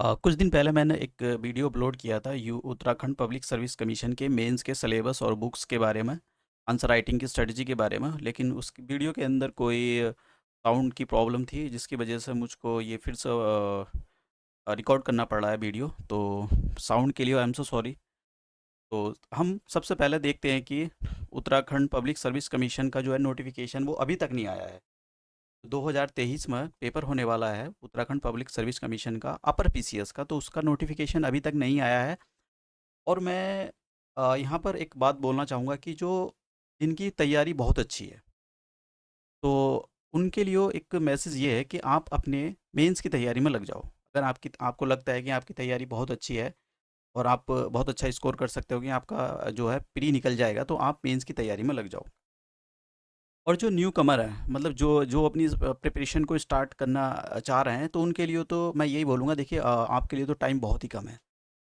कुछ दिन पहले मैंने एक वीडियो अपलोड किया था you Uttarakhand public service commission के मेंस के सिलेबस और बुक्स के बारे में, आंसर राइटिंग की स्ट्रेटजी के बारे में। लेकिन उस वीडियो के अंदर कोई साउंड की प्रॉब्लम थी, जिसकी वजह से मुझको ये फिर से रिकॉर्ड करना पड़ रहा है वीडियो। तो साउंड के लिए आई एम सो सॉरी। तो हम सबसे पहले देखते हैं कि उत्तराखंड पब्लिक सर्विस कमीशन का जो है नोटिफिकेशन वो अभी तक नहीं आया है। 2023 में पेपर होने वाला है उत्तराखंड पब्लिक सर्विस कमीशन का, अपर पीसीएस का, तो उसका नोटिफिकेशन अभी तक नहीं आया है। और मैं यहाँ पर एक बात बोलना चाहूँगा कि जो जिनकी तैयारी बहुत अच्छी है, तो उनके लिए एक मैसेज ये है कि आप अपने मेंस की तैयारी में लग जाओ। अगर आपको लगता है कि आपकी तैयारी बहुत अच्छी है और आप बहुत अच्छा स्कोर कर सकते हो कि आपका जो है प्री निकल जाएगा, तो आप मेंस की तैयारी में लग जाओ। और जो न्यू कमर है, मतलब जो जो अपनी प्रिपरेशन को स्टार्ट करना चाह रहे हैं, तो उनके लिए तो मैं यही बोलूँगा, देखिए आपके लिए तो टाइम बहुत ही कम है।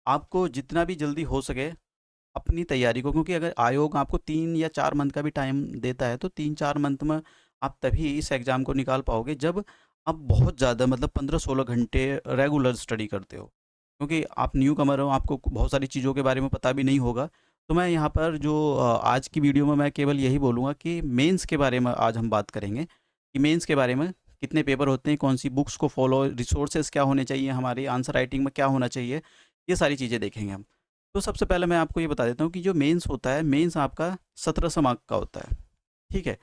आपको जितना भी जल्दी हो सके अपनी तैयारी को, क्योंकि अगर आयोग आपको 3 या 4 मंथ का भी टाइम देता है, तो 3-4 मंथ में आप तभी इस एग्ज़ाम को निकाल पाओगे जब आप बहुत ज़्यादा, मतलब 15-16 घंटे रेगुलर स्टडी करते हो। क्योंकि आप न्यू कमर हो, आपको बहुत सारी चीज़ों के बारे में पता भी नहीं होगा। तो मैं यहाँ पर जो आज की वीडियो में मैं केवल यही बोलूँगा कि मेंस के बारे में आज हम बात करेंगे कि मेंस के बारे में कितने पेपर होते हैं, कौन सी बुक्स को फॉलो, रिसोर्सेज क्या होने चाहिए, हमारी आंसर राइटिंग में क्या होना चाहिए, ये सारी चीज़ें देखेंगे हम। तो सबसे पहले मैं आपको ये बता देता हूँ कि जो मेंस होता है, मेंस आपका 1700 मार्क का होता है, ठीक है।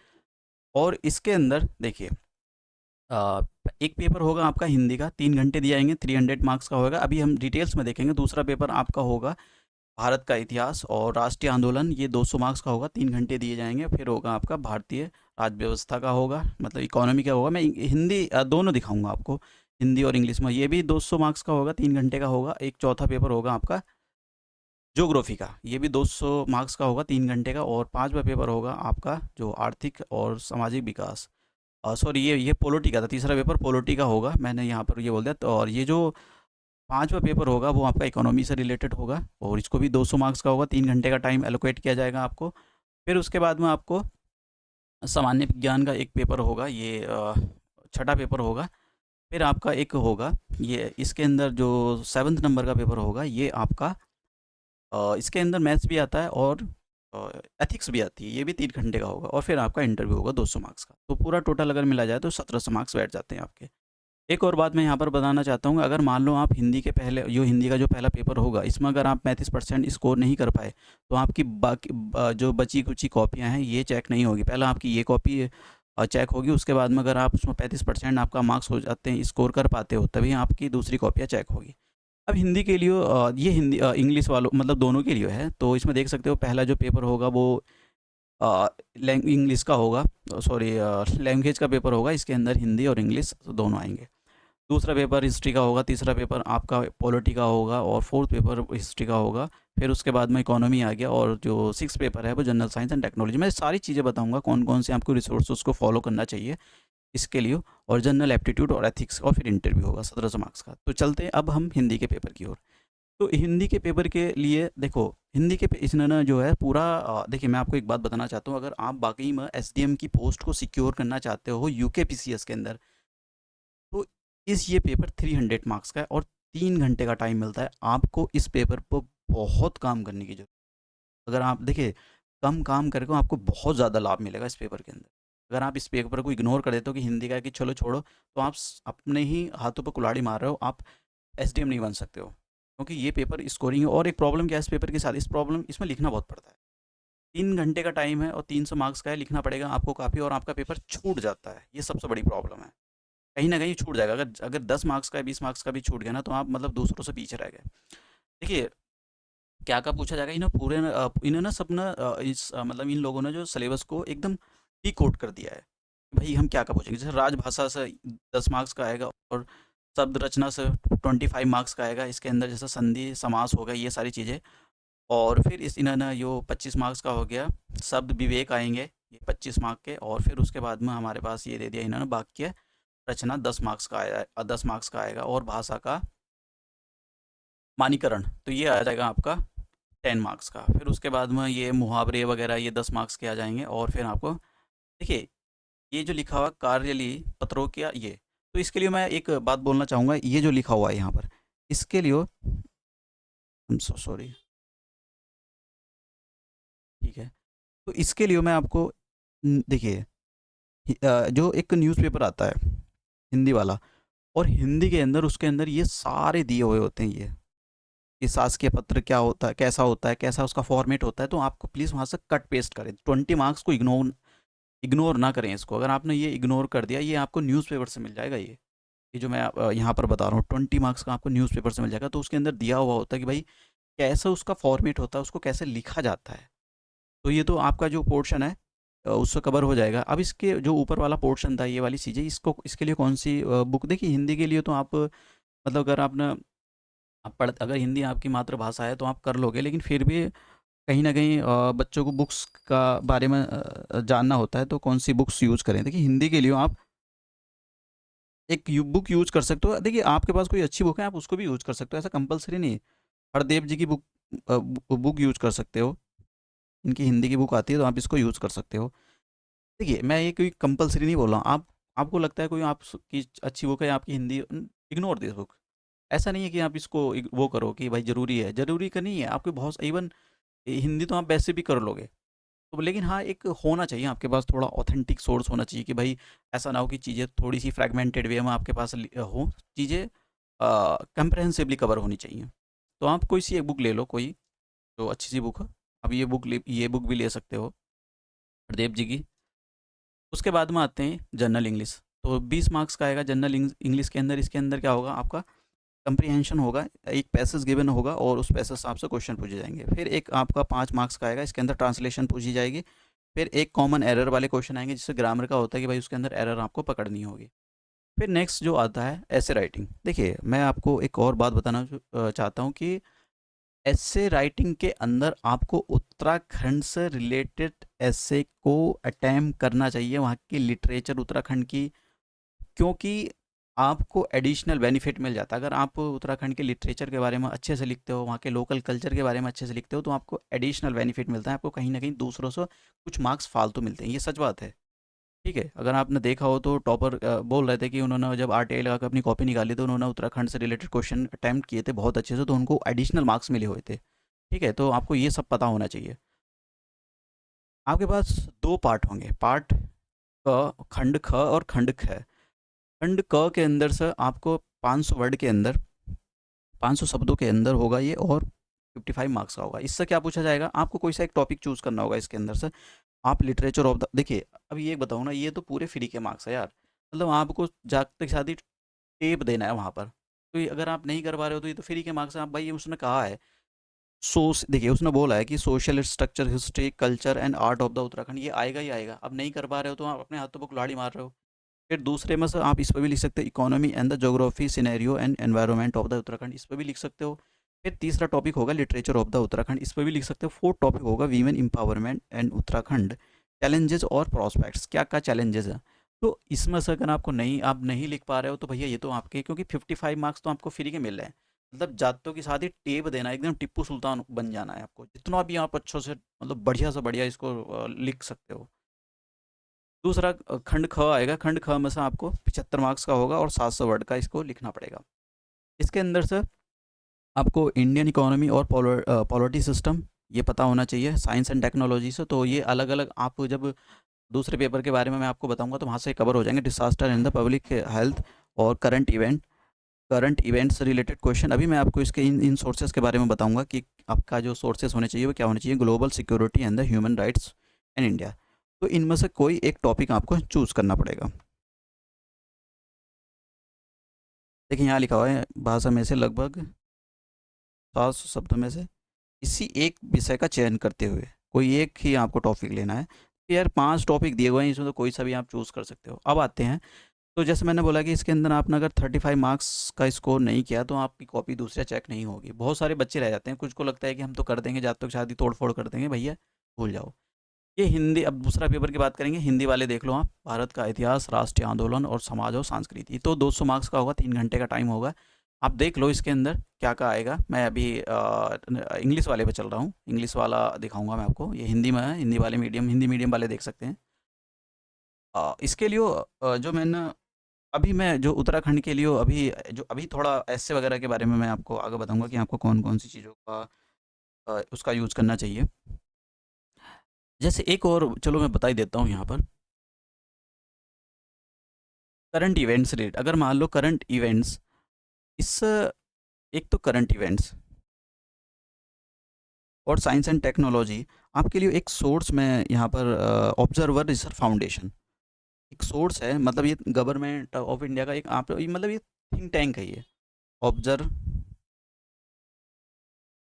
और इसके अंदर देखिए, अ, एक पेपर होगा आपका हिंदी का, 3 घंटे दिए जाएंगे, 300 मार्क्स का होगा। अभी हम डिटेल्स में देखेंगे। दूसरा पेपर आपका होगा भारत का इतिहास और राष्ट्रीय आंदोलन, ये 200 मार्क्स का होगा, 3 घंटे दिए जाएंगे। फिर होगा आपका भारतीय राज्य व्यवस्था का होगा, मतलब इकोनॉमी का होगा। मैं हिंदी दोनों दिखाऊंगा आपको, हिंदी और इंग्लिश में। ये भी 200 मार्क्स का होगा, 3 घंटे का होगा। एक चौथा पेपर होगा आपका ज्योग्राफी का, ये भी 200 मार्क्स का होगा, 3 घंटे का। और पांचवा पेपर होगा आपका जो आर्थिक और सामाजिक विकास, सॉरी, ये पॉलिटी का था। तीसरा पेपर पॉलिटी का होगा, मैंने यहाँ पर ये बोल दिया। तो और ये जो पांचवा पेपर होगा वो आपका इकोनॉमी से रिलेटेड होगा, और इसको भी 200 मार्क्स का होगा, 3 घंटे का टाइम एलोकेट किया जाएगा आपको। फिर उसके बाद में आपको सामान्य विज्ञान का एक पेपर होगा, ये छठा पेपर होगा। फिर आपका एक होगा, ये इसके अंदर जो 7th नंबर का पेपर होगा, ये आपका इसके अंदर मैथ्स भी आता है और एथिक्स भी आती है, ये भी 3 घंटे का होगा। और फिर आपका इंटरव्यू होगा 200 मार्क्स का। तो पूरा टोटल अगर मिला जाए तो 1700 मार्क्स बैठ जाते हैं आपके। एक और बात मैं यहाँ पर बताना चाहता हूँ, अगर मान लो आप हिंदी के पहले, जो हिंदी का जो पहला पेपर होगा, इसमें अगर आप 35% स्कोर नहीं कर पाए, तो आपकी बाकी जो बची कुची कॉपियाँ हैं ये चेक नहीं होगी। पहले आपकी ये कॉपी चेक होगी, उसके बाद में अगर आप उसमें 35% आपका मार्क्स हो जाते हैं, स्कोर कर पाते हो, तभी आपकी दूसरी कॉपियाँ चेक होगी। अब हिंदी के लिए ये हिंदी इंग्लिश वालों, मतलब दोनों के लिए है। तो इसमें देख सकते हो पहला जो पेपर होगा वो इंग्लिश का होगा, सॉरी, लैंग्वेज का पेपर होगा। इसके अंदर हिंदी और इंग्लिश दोनों आएंगे। दूसरा पेपर हिस्ट्री का होगा, तीसरा पेपर आपका पॉलिटी का होगा, और फोर्थ पेपर हिस्ट्री का होगा। फिर उसके बाद में इकोनॉमी आ गया, और जो सिक्स पेपर है वो जनरल साइंस एंड टेक्नोलॉजी। मैं सारी चीज़ें बताऊंगा कौन कौन से आपको रिसोर्स को फॉलो करना चाहिए इसके लिए, और जनरल एप्टीट्यूड और एथिक्स, और फिर इंटरव्यू होगा 1700 मार्क्स का। तो चलते हैं अब हम हिंदी के पेपर की ओर। तो हिंदी के पेपर के लिए देखो, हिंदी के इसने ना जो है पूरा देखिए, मैं आपको एक बात बताना चाहता हूँ। अगर आप वाकई में एसडीएम की पोस्ट को सिक्योर करना चाहते हो यूके पीसीएस के अंदर, तो ये पेपर 300 मार्क्स का है, और 3 घंटे का टाइम मिलता है आपको। इस पेपर पर बहुत काम करने की जरूरत। अगर आप देखिए, कम काम करके आपको बहुत ज़्यादा लाभ मिलेगा इस पेपर के अंदर। अगर आप इस पेपर को इग्नोर कर देते हो कि हिंदी का है कि चलो छोड़ो, तो आप अपने ही हाथों पर कुल्हाड़ी मार रहे हो। आप एसडीएम नहीं बन सकते हो, क्योंकि ये पेपर स्कोरिंग है। और एक प्रॉब्लम क्या है इस पेपर के साथ, इस प्रॉब्लम इसमें लिखना बहुत पड़ता है। 3 घंटे का टाइम है और 300 मार्क्स का है, लिखना पड़ेगा आपको काफ़ी, और आपका पेपर छूट जाता है। ये सबसे बड़ी प्रॉब्लम है। कहीं ना कहीं छूट जाएगा। अगर अगर 10 मार्क्स का 20 मार्क्स का भी छूट गया ना, तो आप मतलब दूसरों से पीछे रह गए। देखिए, क्या क्या पूछा जाएगा, इन्हें पूरे इन्हें ना सब ना मतलब इन लोगों ने जो सिलेबस को एकदम ही कोट कर दिया है। भाई हम क्या क्या पूछेंगे, जैसे राजभाषा से 10 मार्क्स का आएगा, और शब्द रचना से 25 मार्क्स का आएगा। इसके अंदर जैसे संधि समास हो गया, ये सारी चीज़ें। और फिर इस इन्होंने जो 25 मार्क्स का हो गया, शब्द विवेक आएंगे, ये 25 मार्क के। और फिर उसके बाद में हमारे पास ये दे दिया इन्होंने, वाक्य रचना 10 मार्क्स का आया, 10 मार्क्स का आएगा। और भाषा का मानीकरण, तो ये आ जाएगा आपका 10 मार्क्स का। फिर उसके बाद में ये मुहावरे वगैरह, ये 10 मार्क्स के आ जाएंगे। और फिर आपको देखिए, ये जो लिखा हुआ कार्यली पत्रों का, ये, तो इसके लिए मैं एक बात बोलना चाहूँगा। ये जो लिखा हुआ है यहाँ पर, इसके लिए I'm so sorry। ठीक है, तो इसके लिए मैं आपको देखिए, जो एक न्यूज़पेपर आता है हिंदी वाला, और हिंदी के अंदर उसके अंदर ये सारे दिए हुए होते हैं, ये शासकीय पत्र क्या होता है, कैसा होता है, कैसा उसका फॉर्मेट होता है, तो आपको प्लीज़ वहाँ से कट पेस्ट करें। 20 मार्क्स को इग्नोर इग्नोर ना करें इसको। अगर आपने ये इग्नोर कर दिया, ये आपको न्यूज़पेपर से मिल जाएगा। ये जो मैं यहाँ पर बता रहा हूँ 20 मार्क्स का आपको न्यूज़पेपर से मिल जाएगा। तो उसके अंदर दिया हुआ होता है कि भाई कैसा उसका फॉर्मेट होता है, उसको कैसे लिखा जाता है। तो ये तो आपका जो पोर्शन है उससे कवर हो जाएगा। अब इसके जो ऊपर वाला पोर्शन था, ये वाली चीज़ें, इसको इसके लिए कौन सी बुक देखिए। हिंदी के लिए तो आप मतलब अगर आपने आप पढ़ अगर हिंदी आपकी मातृभाषा है तो आप कर लोगे, लेकिन फिर भी कहीं न कहीं बच्चों को बुक्स का बारे में जानना होता है, तो कौन सी बुक्स यूज़ करें। देखिए हिंदी के लिए आप एक बुक यूज़ कर सकते हो। देखिए आपके पास कोई अच्छी बुक है, आप उसको भी यूज़ कर सकते हो, ऐसा कंपलसरी नहीं है। हरदेव जी की बुक यूज़ कर सकते हो। इनकी हिंदी की बुक आती है, तो आप इसको यूज़ कर सकते हो। देखिए मैं ये कोई कंपलसरी नहीं बोल रहा हूँ। आप आपको लगता है कोई आपकी अच्छी बुक है आपकी हिंदी, इग्नोर दिस बुक। ऐसा नहीं है कि आप इसको वो करो कि भाई ज़रूरी है, ज़रूरी का नहीं है। आपके बहुत इवन हिंदी तो आप वैसे भी कर लोगे। तो लेकिन हाँ, एक होना चाहिए आपके पास, थोड़ा ऑथेंटिक सोर्स होना चाहिए कि भाई ऐसा ना हो कि चीज़ें थोड़ी सी फ्रैगमेंटेड वे में आपके पास हो। चीज़ें कंप्रहेंसिवली कवर होनी चाहिए। तो आप कोई सी एक बुक ले लो, कोई जो अच्छी सी बुक हो। अब ये बुक भी ले सकते हो प्रदीप जी की। उसके बाद में आते हैं जनरल इंग्लिश। तो 20 मार्क्स का आएगा जनरल इंग्लिश के अंदर। इसके अंदर क्या होगा आपका, कंप्रीहेंशन होगा। एक पैसेज गिवन होगा और उस पैसेज से आपसे क्वेश्चन पूछे जाएंगे। फिर एक आपका 5 मार्क्स का आएगा, इसके अंदर ट्रांसलेशन पूछी जाएगी। फिर एक कॉमन एरर वाले क्वेश्चन आएंगे, जिससे ग्रामर का होता है कि भाई उसके अंदर एरर आपको पकड़नी होगी। फिर नेक्स्ट जो आता है ऐसे राइटिंग। देखिए मैं आपको एक और बात बताना चाहता हूँ कि ऐसे राइटिंग के अंदर आपको उत्तराखंड से रिलेटेड ऐसे को अटेम्प्ट करना चाहिए, वहाँ की लिटरेचर उत्तराखंड की। क्योंकि आपको एडिशनल बेनिफिट मिल जाता है अगर आप उत्तराखंड के लिटरेचर के बारे में अच्छे से लिखते हो, वहाँ के लोकल कल्चर के बारे में अच्छे से लिखते हो, तो आपको एडिशनल बेनिफिट मिलता है। आपको कहीं ना कहीं दूसरों से कुछ मार्क्स फालतू मिलते हैं, ये सच बात है। ठीक है, अगर आपने देखा हो तो टॉपर बोल रहे थे कि उन्होंने जब आरटीआई लगा कर अपनी कॉपी निकाली, तो उन्होंने उत्तराखंड से रिलेटेड क्वेश्चन अटैम्प्ट किए थे बहुत अच्छे से, तो उनको एडिशनल मार्क्स मिले हुए थे। ठीक है, तो आपको ये सब पता होना चाहिए। आपके पास दो पार्ट होंगे, पार्ट क, खंड ख और खंड ख। खंड क के अंदर से आपको 500 वर्ड के अंदर, 500 शब्दों के अंदर होगा ये, और 55 मार्क्स का होगा। इससे क्या पूछा जाएगा, आपको कोई सा एक टॉपिक चूज करना होगा इसके अंदर से। आप लिटरेचर ऑफ द, देखिए अब ये बताओ ना, ये तो पूरे फ्री के मार्क्स है यार। मतलब आपको जागते साथ ही टेप देना है वहाँ पर। तो ये अगर आप नहीं कर पा रहे हो तो ये तो फ्री के मार्क्स हैं। आप भाई, ये उसने कहा है देखिए उसने बोला है कि social structure, history, culture and art of the Uttarakhand, ये आएगा ही आएगा। अब नहीं कर पा रहे हो तो आप अपने हाथों पर कुल्हाड़ी मार रहे हो। फिर दूसरे में से आप इस पर भी लिख सकते हो, economy and the geography scenario and environment of the Uttarakhand, इस पर भी लिख सकते हो। फिर तीसरा टॉपिक होगा लिटरेचर ऑफ द उत्तराखंड, इस पर भी लिख सकते हो। फोर्थ टॉपिक होगा women empowerment and Uttarakhand, challenges और प्रॉस्पेक्ट्स, क्या क्या चैलेंजेस है। तो इसमें से अगर आपको नहीं, आप नहीं लिख पा रहे हो, तो भैया ये तो आपके, क्योंकि 55 मार्क्स तो आपको फ्री के मिल रहे हैं। मतलब जातों के साथ ही टेप देना, एकदम टिप्पू सुल्तान बन जाना है आपको। जितना भी आप अच्छे से मतलब बढ़िया से बढ़िया इसको लिख सकते हो। दूसरा खंड ख आएगा। खंड ख में से आपको 75 मार्क्स का होगा और 700 वर्ड का इसको लिखना पड़ेगा। इसके अंदर से आपको इंडियन इकोनॉमी और पॉलिटी सिस्टम ये पता होना चाहिए, साइंस एंड टेक्नोलॉजी से। तो ये अलग अलग आप जब दूसरे पेपर के बारे में मैं आपको बताऊंगा तो वहाँ से कवर हो जाएंगे। Disaster in the public health और करंट इवेंट से रिलेटेड क्वेश्चन। अभी मैं आपको इसके इन इन सोर्सेज के बारे में बताऊंगा कि आपका जो सोर्सेज होने चाहिए वो क्या होने चाहिए। Global security and the human rights in India. तो इनमें से कोई एक टॉपिक आपको चूज़ करना पड़ेगा। देखिए यहाँ लिखा हुआ है भाषा में से लगभग 700 शब्दों में से किसी एक विषय का चयन करते हुए कोई एक ही आपको टॉपिक लेना है। तो यार 5 टॉपिक दिए हुए हैं, इसमें तो कोई सा भी आप चूज़ कर सकते हो। अब आते हैं, तो जैसे मैंने बोला कि इसके अंदर आपने अगर 35 मार्क्स का स्कोर नहीं किया तो आपकी कॉपी दूसरा चेक नहीं होगी। बहुत सारे बच्चे रह जाते हैं, कुछ को लगता है कि हम तो कर देंगे, जब तक शादी तोड़ फोड़ कर देंगे। भैया भूल जाओ। ये हिंदी, अब दूसरा पेपर की बात करेंगे, हिंदी वाले देख लो आप। भारत का इतिहास, राष्ट्रीय आंदोलन और समाज और संस्कृति, तो 200 मार्क्स का होगा, 3 घंटे का टाइम होगा। आप देख लो इसके अंदर क्या क्या आएगा। मैं अभी इंग्लिश वाले पे चल रहा हूँ, इंग्लिश वाला दिखाऊंगा मैं आपको। ये हिंदी में है, हिंदी वाले मीडियम, हिंदी मीडियम वाले देख सकते हैं। इसके लिए जो मैंने अभी मैं जो उत्तराखंड के लिए अभी जो अभी थोड़ा ऐसे वगैरह के बारे में मैं आपको आगे बताऊंगा कि आपको कौन कौन सी चीज़ों का उसका यूज़ करना चाहिए। जैसे एक और चलो मैं बता ही देता हूँ यहाँ पर, करंट इवेंट्स रेट। अगर मान लो करंट इवेंट्स, इस एक तो करंट इवेंट्स और साइंस एंड टेक्नोलॉजी, आपके लिए एक सोर्स मैं यहाँ पर ऑब्जर्वर रिसर्च फाउंडेशन एक सोर्स है, मतलब ये गवर्नमेंट ऑफ इंडिया का एक आप मतलब ये थिंक टैंक है ये। ऑब्जर्व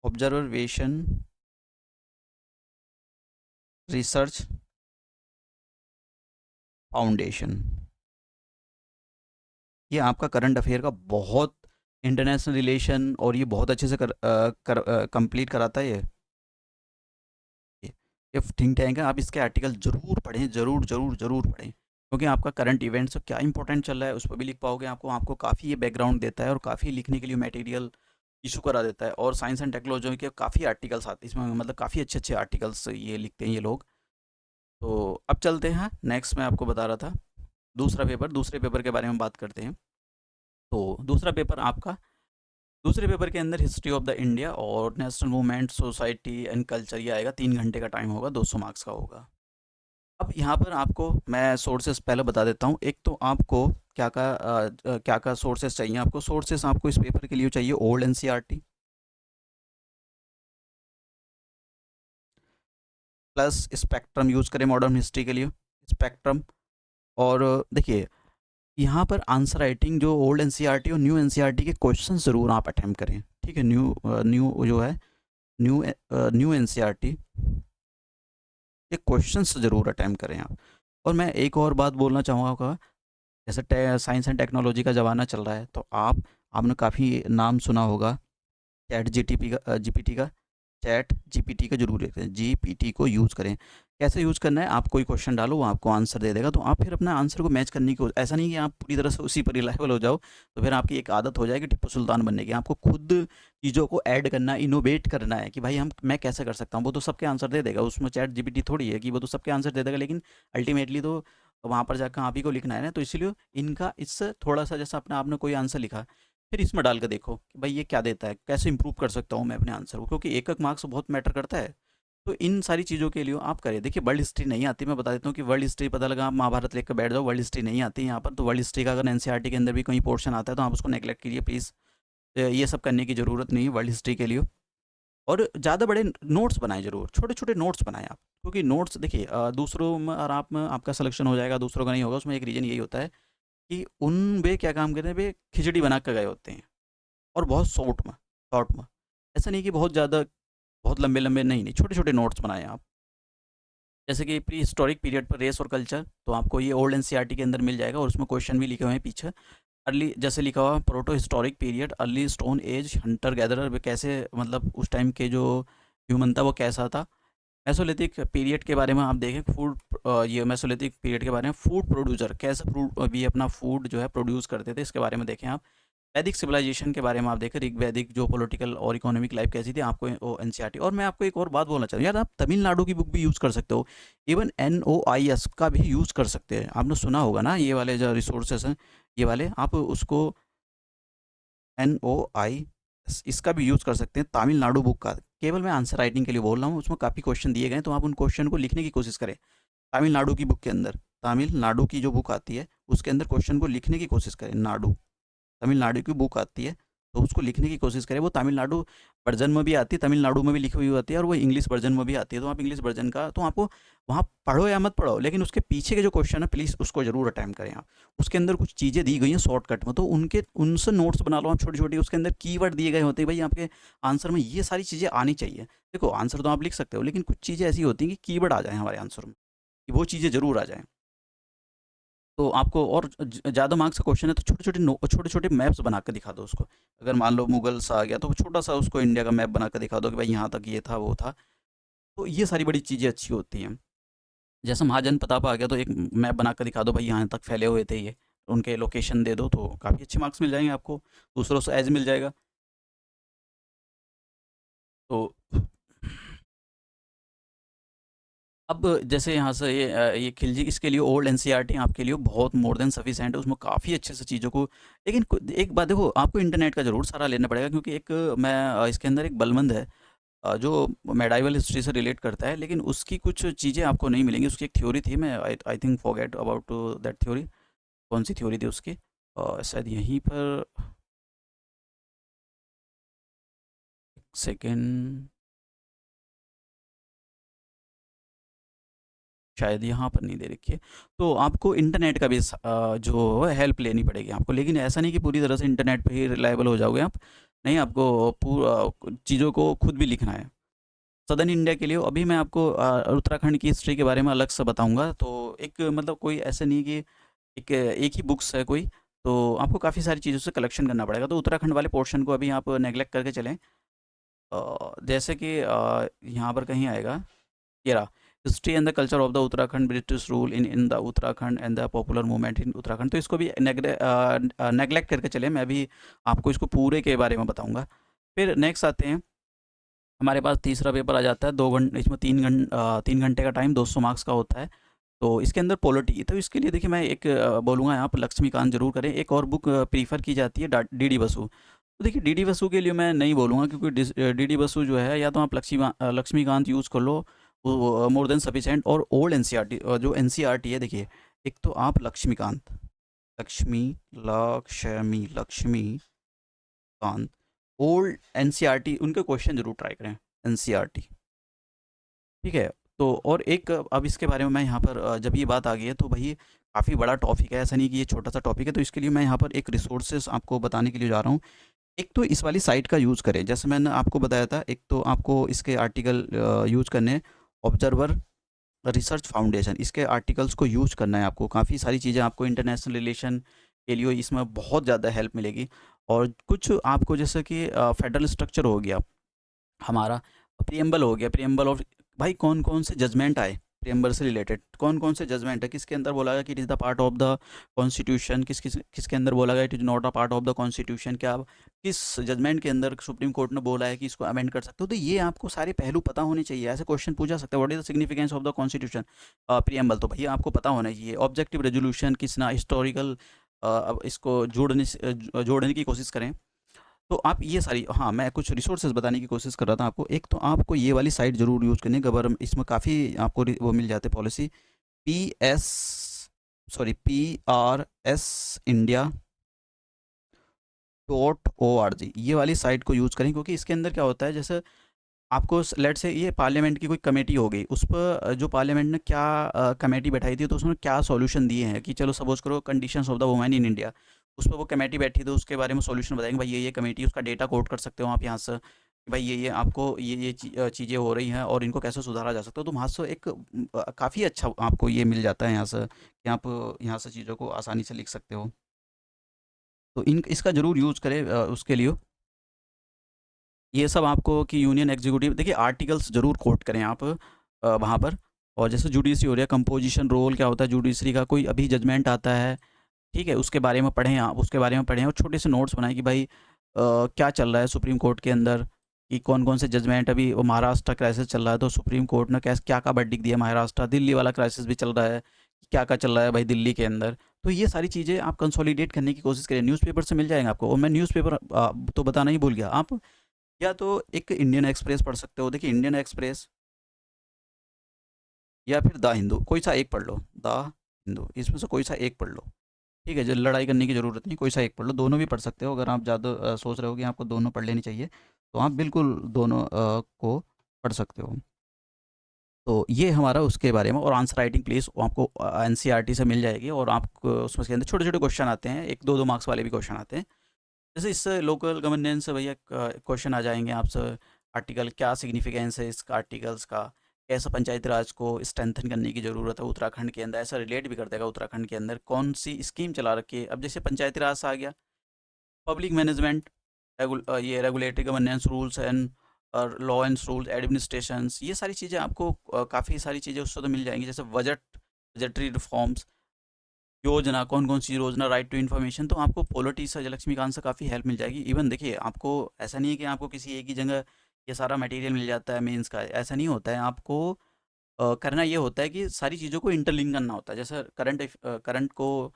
ऑब्जर्वेशन रिसर्च फाउंडेशन, ये आपका करंट अफेयर का बहुत इंटरनेशनल रिलेशन और ये बहुत अच्छे से कंप्लीट कराता है ये ये थिंक टैंक है। आप इसके आर्टिकल जरूर पढ़ें, जरूर जरूर जरूर पढ़ें, क्योंकि आपका करंट इवेंट्स क्या इंपॉर्टेंट चल रहा है उस पर भी लिख पाओगे। आपको आपको काफ़ी ये बैकग्राउंड देता है और काफ़ी लिखने के लिए मटेरियल इशू करा देता है। और साइंस एंड टेक्नोलॉजी के काफ़ी आर्टिकल्स आते हैं इसमें, मतलब काफ़ी अच्छे अच्छे आर्टिकल्स ये लिखते हैं ये लोग। तो अब चलते हैं नेक्स्ट, मैं आपको बता रहा था दूसरा पेपर, दूसरे पेपर के बारे में बात करते हैं। तो दूसरा पेपर आपका, दूसरे पेपर के अंदर हिस्ट्री ऑफ द इंडिया और national movement society and culture, ये आएगा। 3 घंटे का टाइम होगा, 200 मार्क्स का होगा। अब यहाँ पर आपको मैं सोर्सेस पहले बता देता हूँ। एक तो आपको क्या क्या सोर्सेस चाहिए। आपको सोर्सेस आपको इस पेपर के लिए चाहिए old NCERT plus spectrum use करें मॉडर्न हिस्ट्री के लिए, स्पेक्ट्रम। और देखिए यहाँ पर आंसर राइटिंग जो ओल्ड एनसीईआरटी और न्यू एनसीईआरटी के क्वेश्चन ज़रूर आप अटैम्प्ट करें, ठीक है। न्यू जो है न्यू एनसीईआरटी ये क्वेश्चंस ज़रूर अटैम्प्ट करें आप। और मैं एक और बात बोलना चाहूँगा, जैसे साइंस एंड टेक्नोलॉजी का ज़माना चल रहा है, तो आपने काफ़ी नाम सुना होगा चैट जीपीटी का। चैट जीपीटी का जरूर रखें, जीपीटी को यूज़ करें। कैसे यूज़ करना है, आप कोई क्वेश्चन डालो वो आपको आंसर दे देगा, तो आप फिर अपना आंसर को मैच करने की, ऐसा नहीं कि आप पूरी तरह से उसी पर रिलायबल हो जाओ। तो फिर आपकी एक आदत हो जाएगी टिप्पू सुल्तान बनने की। आपको खुद चीज़ों को ऐड करना, इनोवेट करना है कि भाई मैं कैसे कर सकता हूँ। वो तो सबके आंसर दे देगा, उसमें चैट जीपीटी थोड़ी है कि वो तो सबके आंसर दे देगा, लेकिन अल्टीमेटली तो वहाँ पर जाकर आप ही को लिखना है ना। तो इसलिए इनका इससे थोड़ा सा, जैसा अपने आपने कोई आंसर लिखा, फिर इसमें डाल के देखो कि भाई ये क्या देता है, कैसे इंप्रूव कर सकता हूँ मैं अपने आंसर को, क्योंकि एक एक मार्क्स बहुत मैटर करता है। तो इन सारी चीज़ों के लिए आप करें। देखिए वर्ल्ड हिस्ट्री नहीं आती, मैं बता देता हूँ कि वर्ल्ड हिस्ट्री पता लगा आप महाभारत लेकर बैठ जाओ, वर्ल्ड हिस्ट्री नहीं आती यहाँ पर। तो वर्ल्ड हिस्ट्री का अगर एनसीईआरटी के अंदर भी कोई पोर्शन आता है तो आप उसको नेगलेक्ट कीजिए प्लीज़। ये सब करने की ज़रूरत नहीं है वर्ल्ड हिस्ट्री के लिए। और ज़्यादा बड़े नोट्स बनाए, जरूर छोटे छोटे नोट्स बनाएं आप, क्योंकि नोट्स देखिए दूसरों में और आप में आपका सिलेक्शन हो जाएगा, दूसरों का नहीं होगा। उसमें एक रीज़न यही होता है कि उन वे क्या काम करते हैं, वे खिचड़ी बना कर गए होते हैं, और बहुत शॉर्ट में। ऐसा नहीं कि बहुत ज़्यादा, बहुत लंबे लंबे, नहीं नहीं, छोटे छोटे नोट्स बनाएं आप। जैसे कि प्री हिस्टोरिक पीरियड पर रेस और कल्चर, तो आपको ये ओल्ड एनसीईआरटी के अंदर मिल जाएगा, और उसमें क्वेश्चन भी लिखे हुए हैं पीछे। अर्ली, जैसे लिखा हुआ proto historic period, early stone age, Hunter gatherer, कैसे मतलब उस टाइम के जो ह्यूमन था वो कैसा था। मेसोलिथिक पीरियड के बारे में आप देखें, फूड, ये मेसोलिथिक पीरियड के बारे में, फूड प्रोड्यूसर कैसे फूड भी अपना फूड जो है प्रोड्यूस करते थे, इसके बारे में देखें आप। वैदिक सिविलाइजेशन के बारे में आप देखें, ऋग वैदिक जो पॉलिटिकल और इकोनॉमिक लाइफ कैसी थी, आपको ओ एनसीईआरटी। और मैं आपको एक और बात बोलना चाहूँ यार, आप तमिलनाडु की बुक भी यूज़ कर सकते हो, इवन NOIS का भी यूज़ कर सकते हैं। आपने सुना होगा ना ये वाले जो रिसोर्सेस हैं, ये वाले आप उसको NOIS इसका भी यूज़ कर सकते हैं, तमिलनाडु बुक का। केवल मैं आंसर राइटिंग के लिए बोल रहा हूँ, उसमें काफ़ी क्वेश्चन दिए गए हैं, तो आप उन क्वेश्चन को लिखने की कोशिश करें। तमिलनाडु की बुक के अंदर, तमिलनाडु की जो बुक आती है उसके अंदर क्वेश्चन को लिखने की कोशिश करें। तमिलनाडु की बुक आती है, तो उसको लिखने की कोशिश करें। वो तमिलनाडु वर्जन में भी आती है, तमिलनाडु में भी लिखी हुई होती है, और वो इंग्लिश वर्जन में भी आती है। तो आप इंग्लिश वर्जन का तो आपको वहाँ पढ़ो या मत पढ़ो, लेकिन उसके पीछे के जो क्वेश्चन है प्लीज़ उसको जरूर अटैम्प्ट करें आप। उसके अंदर कुछ चीज़ें दी गई हैं शॉर्टकट में, तो उनके उनसे नोट्स बना लो आप छोटी छोटी। उसके अंदर कीवर्ड दिए गए होते हैं, भाई आपके आंसर में ये सारी चीज़ें आनी चाहिए। देखो आंसर तो आप लिख सकते हो, लेकिन कुछ चीज़ें ऐसी होती हैं कि कीवर्ड आ जाए हमारे आंसर में, कि वो चीज़ें ज़रूर आ जाएँ। तो आपको और ज़्यादा मार्क्स का क्वेश्चन है तो छोटे छोटे मैप्स बना के दिखा दो उसको। अगर मान लो मुगल्स आ गया, तो छोटा सा उसको इंडिया का मैप बना के दिखा दो कि भाई यहाँ तक ये था वो था। तो ये सारी बड़ी चीज़ें अच्छी होती हैं। जैसे महाजन प्रताप आ गया, तो एक मैप बना के दिखा दो भाई यहाँ तक फैले हुए थे ये, उनके लोकेशन दे दो, तो काफ़ी अच्छे मार्क्स मिल जाएंगे आपको, दूसरों से एज मिल जाएगा। तो अब जैसे यहाँ से ये खिलजी इसके लिए ओल्ड एनसीईआरटी आपके लिए बहुत मोर देन सफिशिएंट है, उसमें काफ़ी अच्छे से चीज़ों को। लेकिन एक बात देखो, आपको इंटरनेट का ज़रूर सहारा लेना पड़ेगा, क्योंकि एक मैं इसके अंदर एक बलवंत है जो मेडाइवल हिस्ट्री से रिलेट करता है, लेकिन उसकी कुछ चीज़ें आपको नहीं मिलेंगी। उसकी एक थ्योरी थी, मैं I think forget about that theory. कौन सी थ्योरी थी उसकी? शायद यहीं पर, सेकेंड, शायद यहाँ पर नहीं दे रखी है। तो आपको इंटरनेट का भी जो है हेल्प लेनी पड़ेगी आपको, लेकिन ऐसा नहीं कि पूरी तरह से इंटरनेट पे ही रिलायबल हो जाओगे आप। नहीं, आपको पूरा चीज़ों को खुद भी लिखना है। सदर्न इंडिया के लिए अभी मैं आपको उत्तराखंड की हिस्ट्री के बारे में अलग से बताऊंगा। तो एक मतलब कोई ऐसे नहीं कि एक एक ही बुक्स है कोई, तो आपको काफ़ी सारी चीज़ों से कलेक्शन करना पड़ेगा। तो उत्तराखंड वाले पोर्शन को अभी आप नेग्लेक्ट करके चलें। जैसे कि यहाँ पर कहीं आएगा, ये रहा, history and the culture of the Uttarakhand, British rule in the Uttarakhand and the popular movement in Uttarakhand. तो इसको भी नेग्लेक्ट करके चले, मैं भी आपको इसको पूरे के बारे में बताऊंगा। फिर नेक्स्ट आते हैं, हमारे पास तीसरा पेपर आ जाता है 2 घंटे, इसमें 3 घंटे का टाइम 200 मार्क्स का होता है। तो इसके अंदर पॉलिटी, तो इसके लिए देखिए मैं एक बोलूँगा यहाँ पर लक्ष्मीकांत जरूर करें। एक और बुक प्रीफर की जाती है, डी डी बसु। तो देखिए डी डी बसु के लिए मैं नहीं बोलूँगा, क्योंकि डी डी बसु जो है, या तो आप लक्ष्मीकांत यूज़ कर लो, वो मोर देन सफिशेंट। और old N C R T, जो एन सी आर टी है, देखिए एक तो आप Laxmikanth, Lakshmi Laxmikanth, old N C R T, उनके क्वेश्चन जरूर ट्राई करें, एन सी आर टी, ठीक है। तो और एक अब इसके बारे में मैं यहाँ पर जब ये बात आ गई है तो भाई काफ़ी बड़ा टॉपिक है, ऐसा नहीं कि ये छोटा सा टॉपिक है। तो इसके लिए मैं यहाँ पर एक रिसोर्सेज आपको बताने के लिए जा रहा हूँ। एक तो इस वाली साइट का यूज़ करें, जैसे मैंने आपको बताया था। एक तो आपको इसके आर्टिकल यूज़ करने, ऑब्जर्वर रिसर्च फाउंडेशन, इसके आर्टिकल्स को यूज़ करना है आपको। काफ़ी सारी चीज़ें आपको इंटरनेशनल रिलेशन के लिए इसमें बहुत ज़्यादा हेल्प मिलेगी। और कुछ आपको जैसे कि फेडरल स्ट्रक्चर हो गया हमारा, प्रियम्बल हो गया, प्रियम्बल ऑफ, भाई कौन कौन से जजमेंट आए प्रियम्बल से रिलेटेड, कौन कौन से जजमेंट है, किसके अंदर बोला गया कि it is the part of the constitution, किसके अंदर बोला गया it is not a part of the constitution, क्या किस जजमेंट के अंदर सुप्रीम कोर्ट ने बोला है कि इसको अमेंड कर सकते हो। तो ये आपको सारे पहलू पता होने चाहिए। ऐसे क्वेश्चन पूछा सकते हैं, what is the significance of the constitution preamble, तो भैया आपको पता होना चाहिए। ऑब्जेक्टिव रेजोल्यूशन किसना हिस्टोरिकल, अब इसको जोड़ने की कोशिश करें। तो आप ये सारी, हाँ, मैं कुछ रिसोर्सेज बताने की कोशिश कर रहा था आपको। एक तो आपको ये वाली साइट ज़रूर यूज़ करनी है, गवर्नमेंट, इसमें काफ़ी आपको वो मिल जाते हैं policy, P S PRS India.org, ये वाली साइट को यूज़ करें। क्योंकि इसके अंदर क्या होता है, जैसे आपको लेट से ये पार्लियामेंट की कोई कमेटी हो गई, उस पर जो पार्लियामेंट ने क्या कमेटी बैठाई थी, तो उसमें क्या सॉल्यूशन दिए हैं, कि चलो सपोज करो conditions of the women in India, उस पर वो कमेटी बैठी, तो उसके बारे में सॉल्यूशन बताएंगे। भाई ये कमेटी, उसका डेटा कोट कर सकते हो आप यहाँ से, कि भाई ये आपको ये चीज़ें हो रही हैं और इनको कैसे सुधारा जा सकता है। तो वहाँ से एक काफ़ी अच्छा आपको ये मिल जाता है यहाँ से, कि आप यहाँ से चीज़ों को आसानी से लिख सकते हो। तो इन इसका ज़रूर यूज़ करें उसके लिए। ये सब आपको कि यूनियन एग्जीक्यूटिव, देखिए आर्टिकल्स ज़रूर कोट करें आप वहाँ पर। और जैसे जुडिशरी हो रहा है, कंपोजिशन रोल क्या होता है जुडिशरी का, कोई अभी जजमेंट आता है, ठीक है, उसके बारे में पढ़ें आप, उसके बारे में पढ़ें और छोटे से नोट्स बनाएं कि भाई क्या चल रहा है सुप्रीम कोर्ट के अंदर, कि कौन कौन से जजमेंट, अभी वो महाराष्ट्र क्राइसिस चल रहा है तो सुप्रीम कोर्ट ने कैसे क्या वर्डिक्ट दिया महाराष्ट्र, दिल्ली वाला क्राइसिस भी चल रहा है, क्या क्या चल रहा है भाई दिल्ली के अंदर। तो ये सारी चीज़ें आप कंसोलिडेट करने की कोशिश करें, न्यूज़पेपर से मिल जाएंगे आपको। और मैं न्यूज़पेपर तो बताना ही भूल गया, आप या तो एक इंडियन एक्सप्रेस पढ़ सकते हो, देखिए इंडियन एक्सप्रेस या फिर द हिंदू, कोई सा एक पढ़ लो, द हिंदू, इसमें से कोई सा एक पढ़ लो, ठीक है। जो लड़ाई करने की ज़रूरत नहीं, कोई सा एक पढ़ लो, दोनों भी पढ़ सकते हो। अगर आप ज़्यादा सोच रहे हो कि आपको दोनों पढ़ लेनी चाहिए, तो आप बिल्कुल दोनों को पढ़ सकते हो। तो ये हमारा उसके बारे में। और आंसर राइटिंग प्लीज़ आपको एनसीईआरटी से मिल जाएगी, और आपको उसमें के अंदर छोटे छोटे क्वेश्चन आते हैं, 1-2 मार्क्स वाले भी क्वेश्चन आते हैं। जैसे इससे लोकल गवर्नेंस से भैया क्वेश्चन आ जाएंगे आपसे, आर्टिकल क्या सिग्निफिकेंस है इसका, आर्टिकल्स का कैसे पंचायती राज को स्ट्रेंथन करने की ज़रूरत है उत्तराखंड के अंदर, ऐसा रिलेट भी कर देगा उत्तराखंड के अंदर कौन सी स्कीम चला रखी है। अब जैसे पंचायती राज से आ गया, पब्लिक मैनेजमेंट, ये रेगुलेटरी गवर्नेंस रूल्स एंड और लॉ एंड रूल्स एडमिनिस्ट्रेशंस, ये सारी चीज़ें आपको काफ़ी सारी चीज़ें उससे तो मिल जाएंगी। जैसे बजटरी रिफॉर्म्स, योजना, कौन कौन सी योजना, राइट टू इन्फॉर्मेशन, तो आपको पॉलिटी से लक्ष्मीकांत से काफ़ी हेल्प मिल जाएगी। इवन देखिए आपको ऐसा नहीं है कि आपको किसी एक ही जगह ये सारा मटेरियल मिल जाता है मेंस का, ऐसा नहीं होता है। आपको करना ये होता है कि सारी चीज़ों को इंटरलिंक करना होता है। जैसे करंट को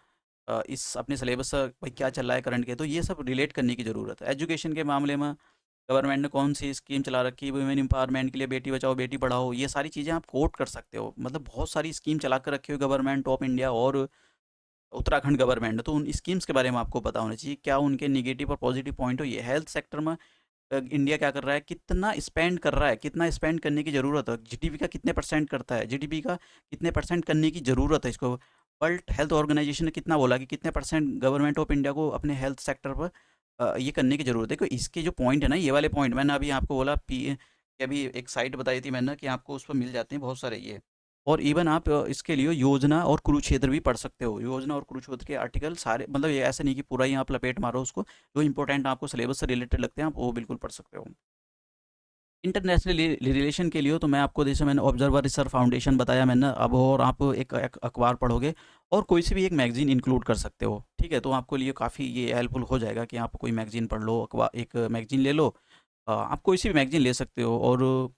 इस अपने सिलेबस से भाई क्या चल रहा है करंट के, तो ये सब रिलेट करने की ज़रूरत है। एजुकेशन के मामले में गवर्नमेंट ने कौन सी स्कीम चला रखी है, वुमेन एम्पावरमेंट के लिए, बेटी बचाओ बेटी पढ़ाओ, ये सारी चीज़ें आप कोट कर सकते हो। मतलब बहुत सारी स्कीम चला कर रखी हो गवर्नमेंट ऑफ इंडिया और उत्तराखंड गवर्नमेंट ने, तो उन स्कीम्स के बारे में आपको पता होना चाहिए, क्या उनके नेगेटिव और पॉजिटिव पॉइंट हो। ये हेल्थ सेक्टर में इंडिया क्या कर रहा है, कितना स्पेंड कर रहा है, कितना स्पेंड करने की ज़रूरत है, जीडीपी का कितने परसेंट करता है, जीडीपी का कितने परसेंट करने की ज़रूरत है इसको। वर्ल्ड हेल्थ ऑर्गेनाइजेशन ने कितना बोला कि कितने परसेंट गवर्नमेंट ऑफ इंडिया को अपने हेल्थ सेक्टर पर ये करने की ज़रूरत है। क्योंकि इसके जो पॉइंट है ना, ये वाले पॉइंट मैंने अभी आपको बोला, पी कि अभी एक साइट बताई थी मैंने कि आपको उस पर मिल जाते हैं बहुत सारे ये। और इवन आप इसके लिए योजना और कुरुक्षेत्र भी पढ़ सकते हो। योजना और कुरुक्षेत्र के आर्टिकल सारे, मतलब ये ऐसे नहीं कि पूरा ही आप लपेट मारो उसको, जो इंपॉर्टेंट आपको सिलेबस से रिलेटेड लगते हैं आप वो बिल्कुल पढ़ सकते हो। इंटरनेशनल रिलेशन के लिए हो तो मैं आपको, जैसे मैंने ऑब्जर्वर रिसर्च फाउंडेशन बताया मैंने अब, और आप एक अखबार पढ़ोगे और कोई सी भी एक मैगजीन इंक्लूड कर सकते हो। ठीक है, तो आपको लिए काफ़ी ये हेल्पफुल हो जाएगा कि आप कोई मैगजीन पढ़ लो, अखबार एक मैगजीन ले लो। आप कोई सी भी मैगजीन ले सकते हो, और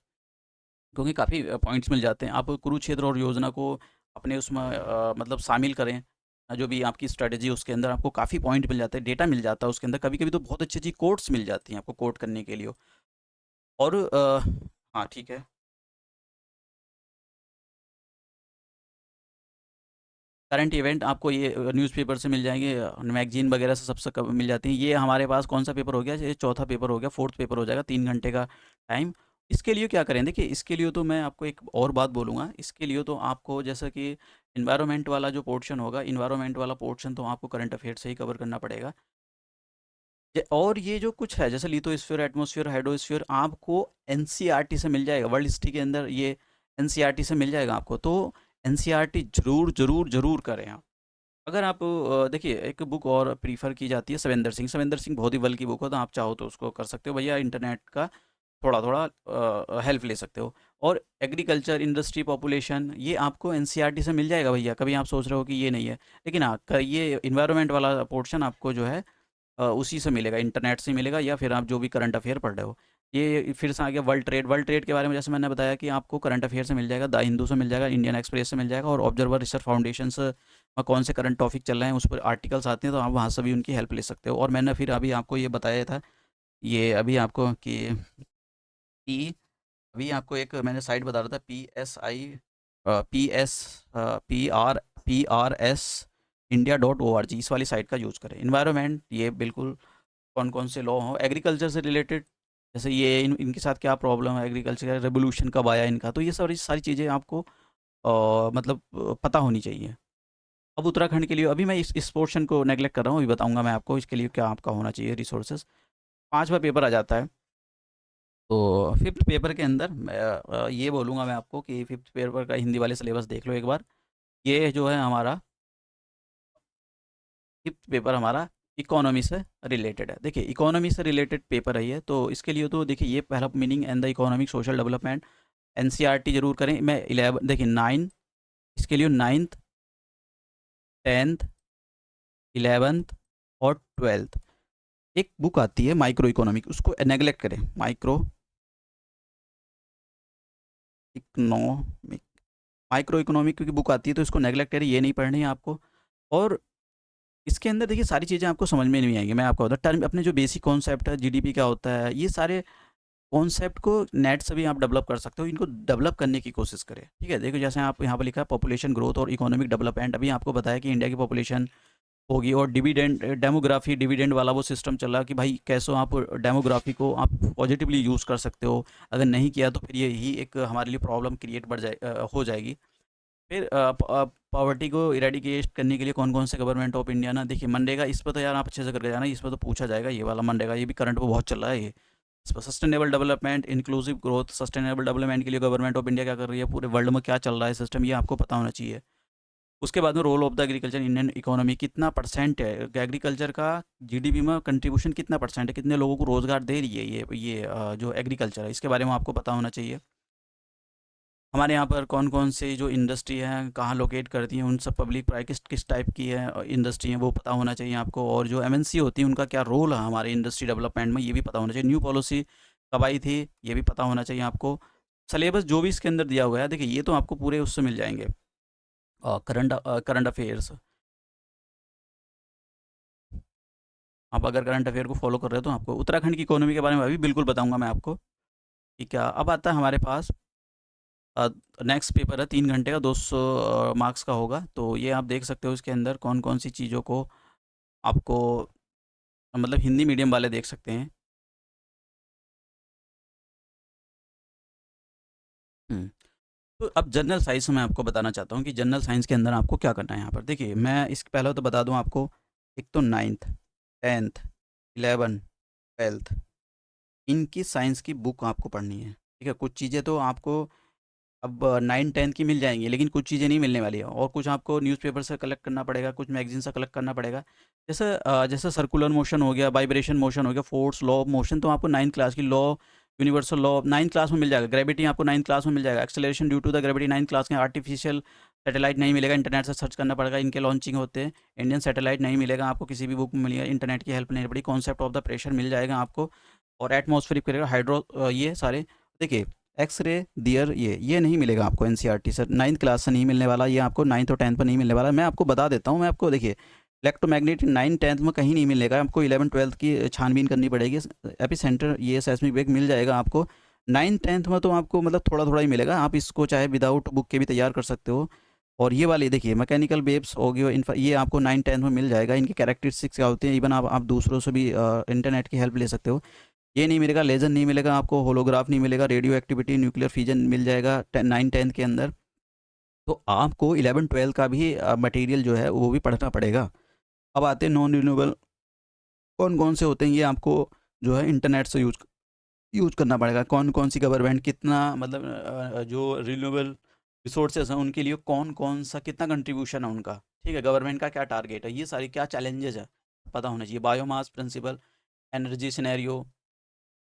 क्योंकि काफ़ी पॉइंट्स मिल जाते हैं। आप कुरुक्षेत्र और योजना को अपने उसमें मतलब शामिल करें। जो भी आपकी स्ट्रेटजी उसके अंदर आपको काफ़ी पॉइंट मिल जाते हैं, डेटा मिल जाता है उसके अंदर, कभी कभी तो बहुत अच्छी अच्छी कोट्स मिल जाती हैं आपको कोट करने के लिए। और हाँ ठीक है। करंट इवेंट आपको ये न्यूज़पेपर से मिल जाएंगे, मैगजीन वगैरह से सबसे मिल जाती हैं। ये हमारे पास कौन सा पेपर हो गया, ये चौथा पेपर हो गया, फोर्थ पेपर हो जाएगा, 3 घंटे का टाइम। इसके लिए क्या करें, देखिए इसके लिए तो मैं आपको एक और बात बोलूँगा। इसके लिए तो आपको जैसा कि इन्वायरमेंट वाला जो पोर्शन होगा, इन्वायरमेंट वाला पोर्शन तो आपको करंट अफेयर से ही कवर करना पड़ेगा। और ये जो कुछ है जैसे लिथोस्फीयर, एटमॉस्फेयर, हाइड्रोस्फीयर, आपको एनसीईआरटी से मिल जाएगा। वर्ल्ड हिस्ट्री के अंदर ये एनसीईआरटी से मिल जाएगा आपको। तो एनसीईआरटी जरूर जरूर जरूर करें आप। अगर आप देखिए एक बुक और प्रीफर की जाती है, सविंदर सिंह। सविंदर सिंह बहुत ही बल की बुक हो, तो आप चाहो तो उसको कर सकते हो भैया। इंटरनेट का थोड़ा थोड़ा हेल्प ले सकते हो। और एग्रीकल्चर, इंडस्ट्री, पॉपुलेशन, ये आपको एनसीईआरटी से मिल जाएगा भैया। कभी आप सोच रहे हो कि ये नहीं है, लेकिन हाँ ये इन्वायरमेंट वाला पोर्शन आपको जो है उसी से मिलेगा, इंटरनेट से मिलेगा, या फिर आप जो भी करंट अफेयर पढ़ रहे हो। ये फिर से आ गया वर्ल्ड ट्रेड। वर्ल्ड ट्रेड के बारे में जैसे मैंने बताया कि आपको करंट अफेयर से मिल जाएगा, द हिंदू से मिल जाएगा, इंडियन एक्सप्रेस से मिल जाएगा, और ऑब्जर्वर रिसर्च फाउंडेशन से कौन से करंट टॉपिक चल रहे हैं उस पर आर्टिकल्स आते हैं, तो आप वहाँ से भी उनकी हेल्प ले सकते हो। और मैंने फिर अभी आपको ये बताया था, ये अभी आपको कि पी अभी आपको एक मैंने साइट बता रहा था, PSI PRS India.org, इस वाली साइट का यूज़ करें। इन्वायरमेंट ये बिल्कुल कौन कौन से लॉ हों एग्रीकल्चर से रिलेटेड, जैसे ये इनके साथ क्या प्रॉब्लम है, एग्रीकल्चर का रेवोल्यूशन कब आया इनका, तो ये सारी सारी चीज़ें आपको मतलब पता होनी चाहिए। अब उत्तराखंड के लिए अभी मैं इस पोर्शन को नेगलेक्ट कर रहा हूँ, अभी बताऊंगा मैं आपको इसके लिए क्या आपका होना चाहिए रिसोर्सेज। पांचवा पेपर आ जाता है। तो फिफ्थ पेपर के अंदर ये बोलूँगा मैं आपको कि फिफ्थ पेपर का हिंदी वाले सिलेबस देख लो एक बार। ये जो है हमारा फिफ्थ पेपर हमारा इकोनॉमी से रिलेटेड है। देखिए इकोनॉमी से रिलेटेड पेपर है ये, तो इसके लिए तो देखिए ये पहला meaning and the economic social development, NCERT जरूर करें। मैं 11 देखिए 9 इसके लिए 9th 10th 11th और 12th एक बुक आती है माइक्रो इकोनॉमिक, उसको नेगलेक्ट करें। माइक्रो इकोनॉमिक माइक्रो इकोनॉमिक क्योंकि बुक आती है तो इसको नेगलेक्ट करें, ये नहीं पढ़नी है आपको। और इसके अंदर देखिए सारी चीज़ें आपको समझ में नहीं आएंगी। मैं आपको बता टर्म अपने जो बेसिक कॉन्सेप्ट है, जीडीपी क्या होता है, ये सारे कॉन्सेप्ट को नेट से भी आप डेवलप कर सकते हो। इनको डेवलप करने की कोशिश करें। ठीक है, देखो जैसे आप यहाँ पर लिखा है पॉपुलेशन ग्रोथ और इकोनॉमिक डेवलपमेंट। अभी आपको बताया कि इंडिया की पॉपुलेशन होगी, और डिविडेंड डेमोग्राफी डिविडेंड वाला वो सिस्टम चल रहा है कि भाई कैसे आप डेमोग्राफी को आप पॉजिटिवली यूज़ कर सकते हो। अगर नहीं किया तो फिर ये ही एक हमारे लिए प्रॉब्लम क्रिएट हो जाएगी। फिर पॉवर्टी को इरेडिकेट करने के लिए कौन कौन से गवर्नमेंट ऑफ इंडिया ना, देखिए मनरेगा, इस पर तो यार आप अच्छे से करके जाना, इस पर तो पूछा जाएगा ये वाला मनरेगा, ये भी करंट पे बहुत चल रहा है ये। इस पर sustainable development, inclusive growth, sustainable development के लिए गवर्नमेंट ऑफ इंडिया क्या कर रही है, पूरे वर्ल्ड में क्या चल रहा है सिस्टम, ये आपको पता होना चाहिए। उसके बाद में role of the agriculture Indian economy, कितना परसेंट है एग्रीकल्चर का जीडीपी में, कंट्रीब्यूशन कितना परसेंट है, कितने लोगों को रोज़गार दे रही है ये जो एग्रीकल्चर है, इसके बारे में आपको पता होना चाहिए। हमारे यहाँ पर कौन कौन से जो इंडस्ट्री हैं कहाँ लोकेट करती हैं, उन सब पब्लिक प्राइवेट किस किस टाइप की है इंडस्ट्री है वो पता होना चाहिए आपको। और जो एमएनसी होती है उनका क्या रोल है हमारे इंडस्ट्री डेवलपमेंट में, ये भी पता होना चाहिए। न्यू पॉलिसी कब आई थी ये भी पता होना चाहिए आपको। सिलेबस जो भी इसके अंदर दिया हुआ है, देखिए ये तो आपको पूरे उससे मिल जाएंगे, करंट अफेयर्स। आप अगर करंट अफेयर को फॉलो कर रहे हो तो आपको उत्तराखंड की इकोनॉमी के बारे में अभी बिल्कुल बताऊंगा मैं आपको कि क्या। अब आता है हमारे पास नेक्स्ट पेपर है, 3 घंटे का, 200 मार्क्स का होगा। तो ये आप देख सकते हो इसके अंदर कौन कौन सी चीज़ों को आपको, मतलब हिंदी मीडियम वाले देख सकते हैं। हम्म, तो अब जनरल साइंस मैं आपको बताना चाहता हूँ कि जनरल साइंस के अंदर आपको क्या करना है। यहाँ पर देखिए, मैं इसके पहले तो बता दूँ आपको, एक तो 9th 10th 11 12th इनकी साइंस की बुक आपको पढ़नी है, ठीक है। कुछ चीज़ें तो आपको अब 9 10 की मिल जाएंगी, लेकिन कुछ चीज़ें नहीं मिलने वाली है, और कुछ आपको न्यूज़पेपर से कलेक्ट करना पड़ेगा, कुछ मैगजीन से कलेक्ट करना पड़ेगा। जैसे सर्कुलर मोशन हो गया, वाइब्रेशन मोशन हो गया, फोर्स, लॉ ऑफ मोशन, तो आपको 9th क्लास की law, universal law 9th class में मिल जाएगा। ग्रेविटी आपको 9th क्लास में मिल जाएगा। Acceleration due to the gravity 9th class के। आर्टिफिशियल सैटेलाइट नहीं मिलेगा, इंटरनेट से सर्च करना पड़ेगा, इनके लॉन्चिंग होते हैं। इंडियन सैटेलाइट नहीं मिलेगा आपको, किसी भी बुक में मिलेगा, इंटरनेट की हेल्प नहीं पड़ी। कॉन्सेप्ट ऑफ द प्रेशर मिल जाएगा आपको, और एटमॉस्फेरिक करेगा हाइड्रो, ये सारे। देखिए, एक्सरे दियर, ये नहीं मिलेगा आपको एनसीईआरटी से, 9th क्लास से नहीं मिलने वाला, ये आपको 9th और 10th पर नहीं मिलने वाला। मैं आपको बता देता हूँ, मैं आपको देखिए, इलेक्ट्रोमैग्नेटिक 9 10th में कहीं नहीं मिलेगा आपको, 11 12th की छानबीन करनी पड़ेगी। एपी सेंटर ये सेस्मिक वेग मिल जाएगा आपको। 9 10th में तो आपको मतलब थोड़ा थोड़ा ही मिलेगा, आप इसको चाहे विदाउट बुक के भी तैयार कर सकते हो। और ये वाली देखिए, मैकेनिकल वेव्स हो गई, ये आपको 9 10th में मिल जाएगा। इनकी कैरेक्टरिस्टिक्स क्या होती हैं, इवन आप दूसरों से भी इंटरनेट की हेल्प ले सकते हो। ये नहीं मिलेगा, लेजर नहीं मिलेगा आपको, होलोग्राफ नहीं मिलेगा, रेडियो एक्टिविटी, न्यूक्लियर फिजन मिल जाएगा 9 10th के अंदर। तो आपको 11 12 का भी मटेरियल जो है वो भी पढ़ना पड़ेगा। अब आते हैं नॉन रिन्यूएबल, कौन कौन से होते हैं, ये आपको जो है इंटरनेट से यूज करना पड़ेगा। कौन कौन सी गवर्नमेंट कितना, मतलब जो रिन्यूएबल रिसोर्सेज हैं उनके लिए कौन कौन सा कितना कंट्रीब्यूशन है उनका, ठीक है। गवर्नमेंट का क्या टारगेट है, ये सारी क्या चैलेंजेस है, पता होना चाहिए। Biomass principal, energy scenario.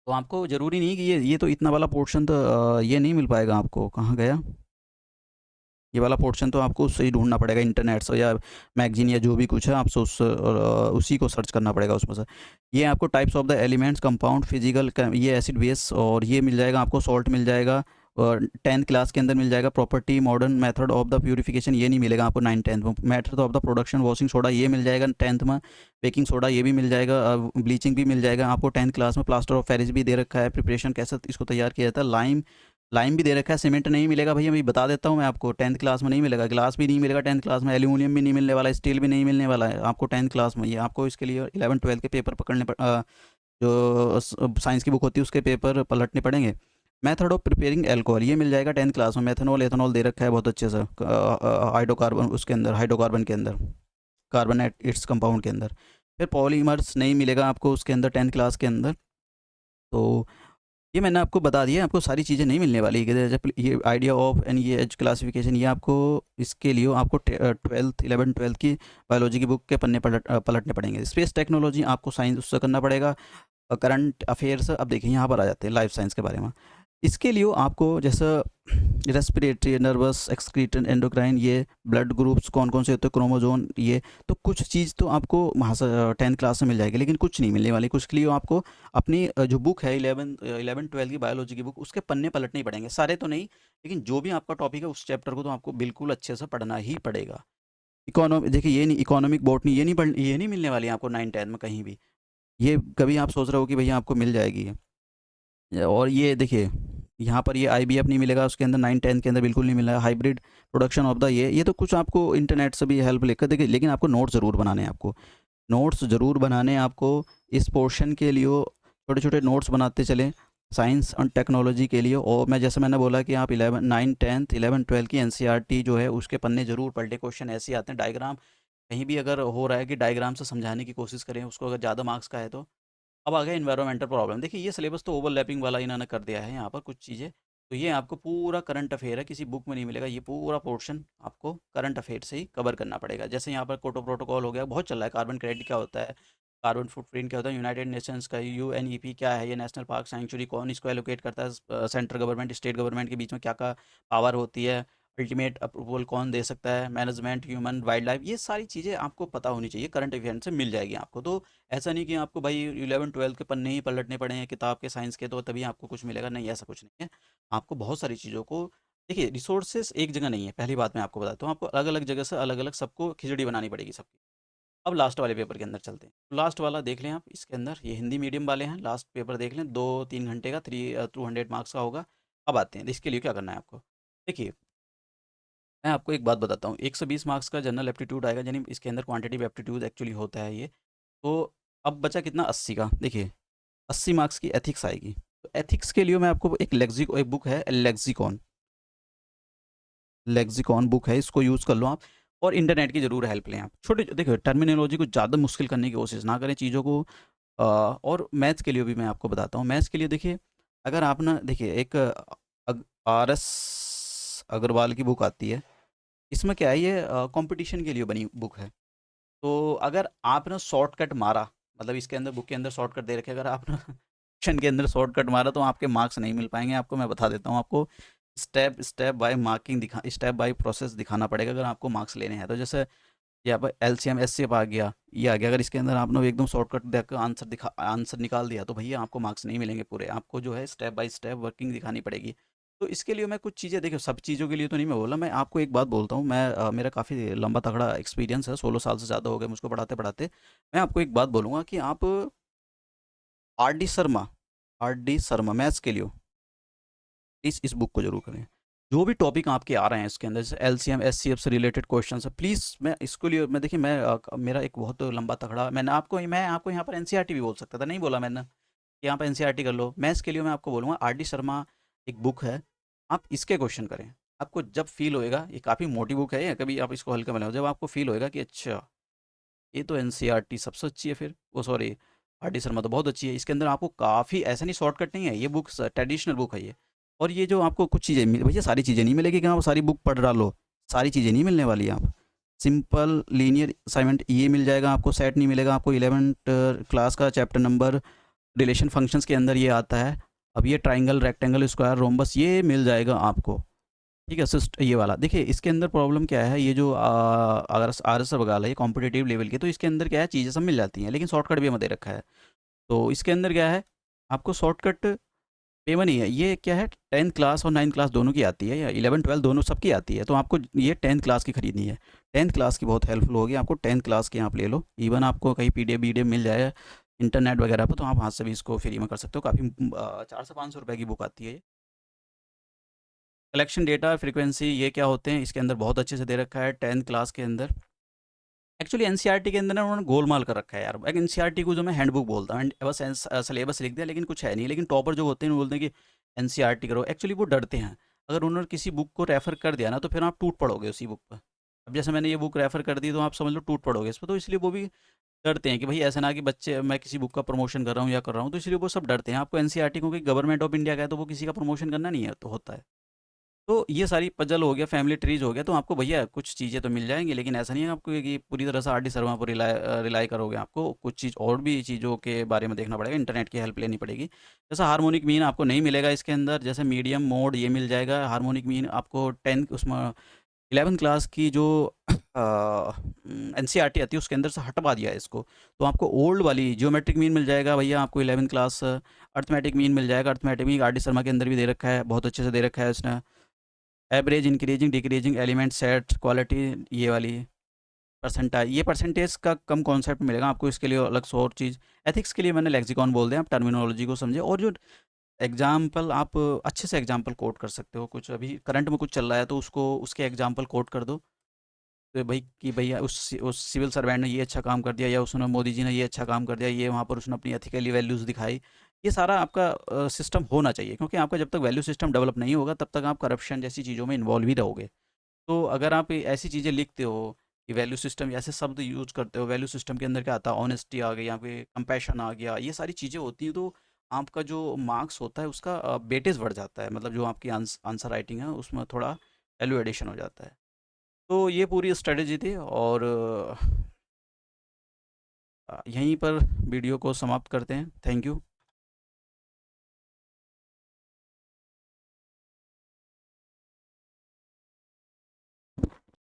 तो आपको ज़रूरी नहीं कि ये तो इतना वाला पोर्शन तो ये नहीं मिल पाएगा आपको। कहाँ गया ये वाला पोर्शन, तो आपको उससे ही ढूंढना पड़ेगा, इंटरनेट से या मैगजीन या जो भी कुछ है आपसे उसी को सर्च करना पड़ेगा उसमें से। ये आपको types of the elements, compound, physical, ये एसिड बेस, और ये मिल जाएगा आपको, सॉल्ट मिल जाएगा। और 10th क्लास के अंदर मिल जाएगा। Property, modern method of the purification, ये नहीं मिलेगा आपको 9 10th में। Method of the production, washing soda, ये मिल जाएगा 10th में। बेकिंग सोडा ये भी मिल जाएगा। ब्लीचिंग भी मिल जाएगा आपको 10th क्लास में। प्लास्टर ऑफ पेरिस भी दे रखा है, प्रिपरेशन कैसे इसको तैयार किया जाता है। लाइम, लाइम भी दे रखा है। सीमेंट नहीं मिलेगा भैया, मैं बता देता हूँ मैं आपको, 10th क्लास में नहीं मिलेगा। ग्लास भी नहीं मिलेगा 10th क्लास में। एल्यूमिनियम भी नहीं मिलने वाला, स्टील भी नहीं मिलने वाला है आपको 10th क्लास में। ये आपको इसके लिए 11 12 के पेपर जो साइंस की बुक होती है उसके पेपर पलटने पड़ेंगे। मेथड ऑफ प्रिपेयरिंग एल्कोहल, ये मिल जाएगा 10th क्लास में। मेथनॉल, एथनॉल दे रखा है बहुत अच्छे से, हाइड्रोकार्बन उसके अंदर, हाइड्रोकार्बन के अंदर, कार्बन इट्स कंपाउंड के अंदर। फिर पॉलीमर्स नहीं मिलेगा आपको उसके अंदर 10th क्लास के अंदर। तो ये मैंने आपको बता दिया, आपको सारी चीज़ें नहीं मिलने वाली कि ये आइडिया ऑफ एंड ये एज क्लासिफिकेशन, ये आपको इसके लिए आपको 12th 11 12 की बायोलॉजी की बुक के पन्ने पलटने पड़ेंगे। स्पेस टेक्नोलॉजी आपको साइंस उससे करना पड़ेगा। करंट अफेयर्स, अब देखिए यहाँ पर आ जाते हैं लाइफ साइंस के बारे में। इसके लिए आपको जैसे रेस्पिरेटरी, नर्वस, एक्सक्रीटन, एंडोक्राइन, ये ब्लड ग्रुप्स कौन कौन से होते हैं, क्रोमोजोन, ये तो कुछ चीज़ तो आपको वहाँ से 10th क्लास में मिल जाएगी, लेकिन कुछ नहीं मिलने वाली। कुछ के लिए आपको अपनी जो बुक है 11 11 12 की बायोलॉजी की बुक, उसके पन्ने पलटने ही पड़ेंगे। सारे तो नहीं, लेकिन जो भी आपका टॉपिक है उस चैप्टर को तो आपको बिल्कुल अच्छे से पढ़ना ही पड़ेगा। इकोनॉमी देखिए, ये नहीं, इकोनॉमिक बॉटनी ये नहीं मिलने वाली है आपको 9 10 में कहीं भी। ये कभी आप सोच रहे हो कि भैया आपको मिल जाएगी। और ये देखिए, यहाँ पर ये आईबीएफ नहीं मिलेगा उसके अंदर, 9 10 के अंदर बिल्कुल नहीं मिला। हाइब्रिड प्रोडक्शन ऑफ द, ये तो कुछ आपको इंटरनेट से भी हेल्प लेकर देखिए, लेकिन आपको नोट्स ज़रूर बनाने हैं। आपको नोट्स ज़रूर बनाने हैं आपको इस पोर्शन के लिए, छोटे छोटे नोट्स बनाते चलें साइंस और टेक्नोलॉजी के लिए। और मैं जैसे मैंने बोला कि आप 11 9 10 11 12 की एनसीईआरटी जो है उसके पन्ने ज़रूर पढ़ लें। क्वेश्चन ऐसे आते हैं, डायग्राम कहीं भी अगर हो रहा है कि डायग्राम से समझाने की कोशिश करें उसको, अगर ज़्यादा मार्क्स का है तो। अब आ गया इन्वायरमेंटल प्रॉब्लम। देखिए, ये सिलेबस तो ओवरलैपिंग वाला इन्होंने कर दिया है यहाँ पर कुछ चीज़ें। तो ये आपको पूरा करंट अफेयर है, किसी बुक में नहीं मिलेगा। ये पूरा पोर्शन आपको करंट अफेयर से ही कवर करना पड़ेगा। जैसे यहाँ पर कोटो प्रोटोकॉल हो गया, बहुत चल रहा है। कार्बन क्रेडिट क्या होता है, कार्बन फुटप्रिंट क्या होता है, यूनाइटेड नेशंस का यूएनईपी क्या है, ये नेशनल पार्क सेंचुरी कौन इसको एलोकेट करता है, सेंट्रल गवर्नमेंट स्टेट गवर्नमेंट के बीच में क्या का पावर होती है, अल्टीमेट अप्रूवल कौन दे सकता है, मैनेजमेंट, ह्यूमन, वाइल्ड लाइफ, ये सारी चीज़ें आपको पता होनी चाहिए, करंट इवेंट से मिल जाएगी आपको। तो ऐसा नहीं कि आपको भाई 11-12 के पन्ने ही पलटने पड़े हैं किताब के साइंस के तो तभी आपको कुछ मिलेगा, नहीं ऐसा कुछ नहीं है। आपको बहुत सारी चीज़ों को देखिए, रिसोर्सेज एक जगह नहीं है, पहली बात मैं आपको बताता हूँ, आपको अलग अलग जगह से अलग अलग सबको खिचड़ी बनानी पड़ेगी सबकी। अब लास्ट वाले पेपर के अंदर चलते हैं। लास्ट वाला देख लें आप, इसके अंदर ये हिंदी मीडियम वाले हैं, लास्ट पेपर देख लें, 2-3 घंटे का 200 मार्क्स का होगा। अब आते हैं इसके लिए क्या करना है आपको। देखिए, मैं आपको एक बात बताता हूँ, 120 मार्क्स का जनरल एप्टीट्यूड आएगा, यानी इसके अंदर क्वांटिटेटिव एप्टीट्यूड एक्चुअली होता है ये। तो अब बचा कितना, 80 का। देखिए, 80 मार्क्स की एथिक्स आएगी। तो एथिक्स के लिए मैं आपको एक बुक है लेक्सिकॉन, लेक्सिकॉन बुक है, इसको यूज़ कर लो आप। और इंटरनेट की ज़रूर हेल्प लें आप। छोटे देखिए, टर्मिनोलॉजी को ज़्यादा मुश्किल करने की कोशिश ना करें चीज़ों को। और मैथ्स के लिए भी मैं आपको बताता हूँ। मैथ्स के लिए देखिए, अगर आप ना देखिए, एक आर एस अग्रवाल की बुक आती है। इसमें क्या है, ये कंपटीशन के लिए बनी बुक है। तो अगर आपने शॉर्टकट मारा, मतलब इसके अंदर बुक के अंदर शॉर्टकट दे रखे, अगर आपने क्वेश्चन के अंदर शॉर्टकट मारा तो आपके मार्क्स नहीं मिल पाएंगे आपको। मैं बता देता हूँ आपको, step step by marking step by process दिखाना पड़ेगा अगर आपको मार्क्स लेने हैं। तो जैसे यहाँ पर एलसीएम एचसीएफ आ गया, ये आ गया, अगर इसके अंदर आपने एकदम शॉर्टकट देकर आंसर निकाल दिया तो भैया आपको मार्क्स नहीं मिलेंगे पूरे। आपको जो है स्टेप बाय स्टेप वर्किंग दिखानी पड़ेगी। तो इसके लिए मैं कुछ चीज़ें, देखिए सब चीज़ों के लिए तो नहीं मैं बोला, मैं आपको एक बात बोलता हूँ। मेरा काफ़ी लंबा तगड़ा एक्सपीरियंस है, 16 साल से ज़्यादा हो गए मुझको पढ़ाते पढ़ाते। मैं आपको एक बात बोलूँगा कि आप आर डी शर्मा मैथ्स के लिए इस बुक को जरूर करें। जो भी टॉपिक आपके आ रहे हैं इसके अंदर, जैसे एलसीएम एचसीएफ से रिलेटेड क्वेश्चन है, प्लीज़ मैं इसके लिए, मैं देखिए, मेरा एक बहुत लंबा तगड़ा, मैं आपको यहाँ पर एनसीईआरटी भी बोल सकता था, नहीं बोला मैंने कि यहाँ पर एनसीईआरटी कर लो। मैथ्स के लिए मैं आपको बोलूँगा आर डी शर्मा एक बुक है, आप इसके क्वेश्चन करें। आपको जब फील होएगा, ये काफ़ी मोटी बुक है, ये कभी आप इसको हल्का में लो, जब आपको फील होएगा कि अच्छा ये तो एनसीईआरटी सबसे अच्छी है, फिर वो सॉरी आर डी शर्मा तो बहुत अच्छी है, इसके अंदर आपको काफ़ी ऐसा नहीं, शॉर्टकट नहीं है, ये बुक ट्रेडिशनल बुक है ये। और ये जो आपको कुछ चीज़ें भैया सारी चीज़ें नहीं मिलेगी कि आप सारी बुक पढ़ डालो, सारी चीज़ें नहीं मिलने वाली। आप सिंपल लीनियर असाइनमेंट ये मिल जाएगा आपको, सेट नहीं मिलेगा आपको। 11th क्लास का चैप्टर नंबर रिलेशन फंक्शंस के अंदर ये आता है। अब ये ट्राइंगल, रेक्टेंगल, स्क्वायर, रोम्बस ये मिल जाएगा आपको। ठीक है, सिस्ट ये वाला देखिए, इसके अंदर प्रॉब्लम क्या है, ये जो अगर आर एस बगाल है, ये कॉम्पिटेटिव लेवल की, तो इसके अंदर क्या है, चीज़ें सब मिल जाती हैं, लेकिन शॉर्टकट भी हमें दे रखा है। तो इसके अंदर क्या है, आपको शॉर्टकट पेपर नहीं है, ये क्या है, 10th क्लास और 9th क्लास दोनों की आती है, या 11-12 दोनों सबकी आती है। तो आपको ये 10th क्लास की खरीदनी है। 10th क्लास की बहुत हेल्पफुल होगी आपको, 10th क्लास की आप ले लो। इवन आपको कहीं पीडीएफ वीडीएफ मिल जाए इंटरनेट वगैरह पर, तो आप हाथ से भी इसको फ्री में कर सकते हो। काफ़ी 400-500 रुपए की बुक आती है ये। कलेक्शन डेटा फ्रीक्वेंसी ये क्या होते हैं, इसके अंदर बहुत अच्छे से दे रखा है 10th क्लास के अंदर। एक्चुअली एनसीईआरटी के अंदर ना उन्होंने गोलमाल कर रखा है यार। एनसीईआरटी को जो मैं हैंडबुक बोलता हूँ, बस सिलेबस लिख दिया, लेकिन कुछ है नहीं। लेकिन टॉपर जो होते हैं वो बोलते हैं कि एनसीईआरटी करो, एक्चुअली वो डरते हैं। अगर उन्होंने किसी बुक को रेफर कर दिया ना, तो फिर आप टूट पड़ोगे उसी बुक पर। अब जैसे मैंने ये बुक रेफर कर दी, तो आप समझ लो टूट पड़ोगे इस पर। तो इसलिए वो भी डरते हैं कि भाई ऐसा ना कि बच्चे, मैं किसी बुक का प्रमोशन कर रहा हूँ या कर रहा हूँ, तो इसलिए वो सब डरते हैं। आपको एनसीईआरटी, क्योंकि गवर्नमेंट ऑफ इंडिया का है, तो वो किसी का प्रमोशन करना नहीं है, तो होता है। तो ये सारी पजल हो गया, फैमिली ट्रीज हो गया, तो आपको भैया कुछ चीज़ें तो मिल जाएंगी, लेकिन ऐसा नहीं है आपको कि पूरी तरह से आर डी शर्मा पर रिलाई करोगे। आपको कुछ चीज़ और भी चीज़ों के बारे में देखना पड़ेगा, इंटरनेट की हेल्प लेनी पड़ेगी। जैसे हार्मोनिक मीन आपको नहीं मिलेगा इसके अंदर, जैसे मीडियम मोड ये मिल जाएगा। हार्मोनिक मीन आपको 10 उसमें 11th क्लास की जो एन सी आर टी आती है उसके अंदर से हटवा दिया है इसको। तो आपको ओल्ड वाली जियोमेट्रिक मीन मिल जाएगा भैया आपको 11th क्लास। अर्थमेटिक मीन मिल जाएगा, arithmetic mean R D Sharma के अंदर भी दे रखा है, बहुत अच्छे से दे रखा है उसने। Average, increasing, decreasing, element, set, quality, ये वाली परसेंटाइज, ये परसेंटेज का कम कॉन्सेप्ट मिलेगा आपको, इसके लिए अलग से और चीज़। एथिक्स के लिए मैंने लेक्सिकॉन बोल दिया, आप टर्मिनोलॉजी को समझे। और जो एग्जाम्पल, आप अच्छे से एग्जाम्पल कोट कर सकते हो, कुछ अभी करंट में कुछ चल रहा है तो उसको उसके एग्जाम्पल कोट कर दो। तो भाई कि भैया उस सिविल सर्वेंट ने ये अच्छा काम कर दिया, या उसने मोदी जी ने ये अच्छा काम कर दिया, ये वहाँ पर उसने अपनी एथिकली वैल्यूज़ दिखाई। ये सारा आपका सिस्टम होना चाहिए, क्योंकि आपका जब तक वैल्यू सिस्टम डेवलप नहीं होगा तब तक आप करप्शन जैसी चीज़ों में इन्वॉल्व ही रहोगे। तो अगर आप ऐसी चीज़ें लिखते हो कि वैल्यू सिस्टम, ऐसे शब्द यूज़ करते हो, वैल्यू सिस्टम के अंदर क्या आता है, ऑनेस्टी आ गई, यहाँ पे कंपैशन आ गया, ये सारी चीज़ें होती हैं, तो आपका जो मार्क्स होता है उसका वेटेज बढ़ जाता है, मतलब जो आपकी आंसर राइटिंग है उसमें थोड़ा वैल्यू एडिशन हो जाता है। तो ये पूरी स्ट्रेटजी थी, और यहीं पर वीडियो को समाप्त करते हैं। Thank you.